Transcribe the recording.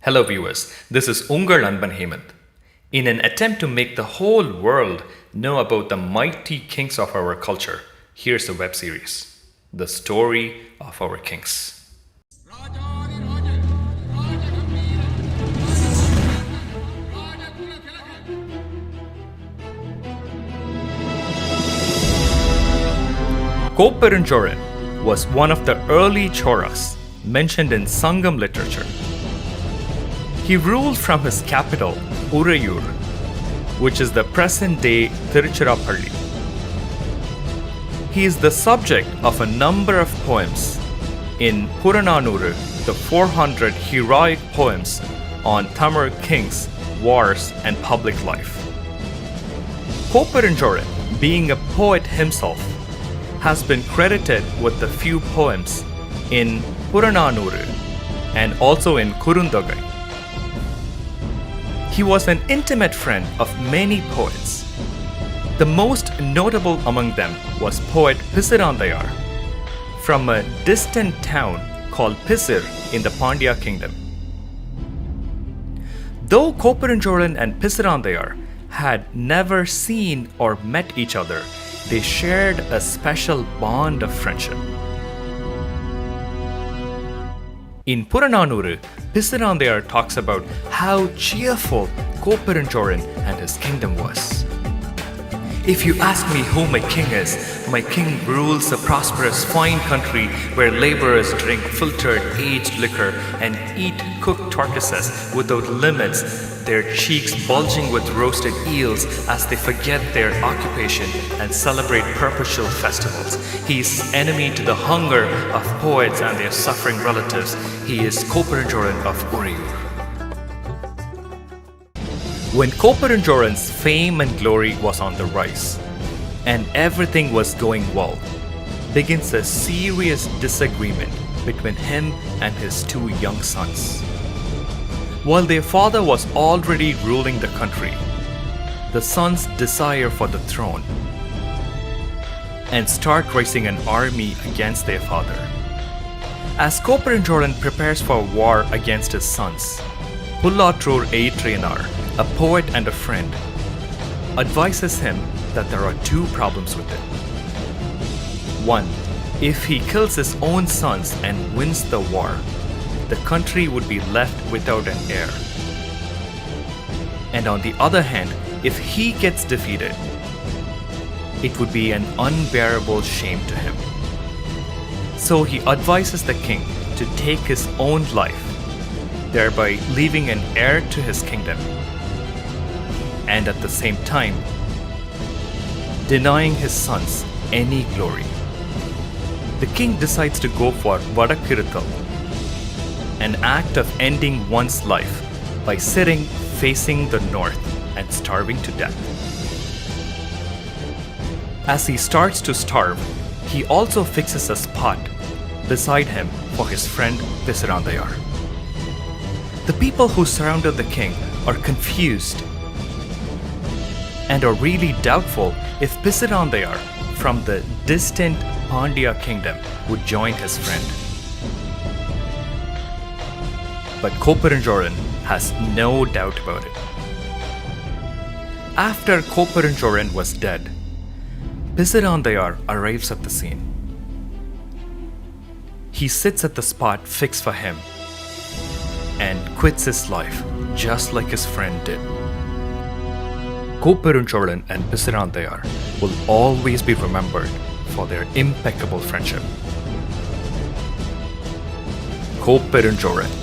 Hello viewers, this is Ungal Anban Hemant. In an attempt to make the whole world know about the mighty kings of our culture, here's a web series, The Story of Our Kings. Kopperuncholan was one of the early Cholas mentioned in Sangam literature. He ruled from his capital, Uraiyur, which is the present-day Tiruchirappalli. He is the subject of a number of poems in Puranaanooru, the 400 heroic poems on Tamil kings, wars, and public life. Kopperuncholan, being a poet himself, has been credited with a few poems in Puranaanooru and also in Kalithogai. He was an intimate friend of many poets. The most notable among them was poet Pisiranthaiyar from a distant town called Pisir in the Pandya kingdom. Though Kopperuncholan and Pisiranthaiyar had never seen or met each other, they shared a special bond of friendship. In Puranaanooru, Pisiranthaiyar talks about how cheerful Kopperuncholan and his kingdom was. If you ask me who my king rules a prosperous, fine country where laborers drink filtered, aged liquor and eat cooked tortoises without limits, their cheeks bulging with roasted eels as they forget their occupation and celebrate perpetual festivals. He is enemy to the hunger of poets and their suffering relatives. He is Kopperuncholan of Uraiyur. When Kopperuncholan's fame and glory was on the rise, and everything was going well, begins a serious disagreement between him and his two young sons. While their father was already ruling the country, the sons desire for the throne and start raising an army against their father. As Kopperuncholan prepares for war against his sons, Uraiyur, a poet and a friend, advises him that there are two problems with it. One, if he kills his own sons and wins the war, the country would be left without an heir. And on the other hand, if he gets defeated, it would be an unbearable shame to him. So he advises the king to take his own life, thereby leaving an heir to his kingdom, and at the same time, denying his sons any glory. The king decides to go for Vadakkiruthal, an act of ending one's life by sitting facing the north and starving to death. As he starts to starve, he also fixes a spot beside him for his friend Pisiranthaiyar. The people who surrounded the king are confused and are really doubtful if Pisiranthaiyar from the distant Pandya kingdom would join his friend. But Kopperuncholan has no doubt about it. After Kopperuncholan was dead, Pisiranthaiyar arrives at the scene. He sits at the spot fixed for him and quits his life just like his friend did. Kopperuncholan and Pisiranthaiyar will always be remembered for their impeccable friendship. Kopperuncholan.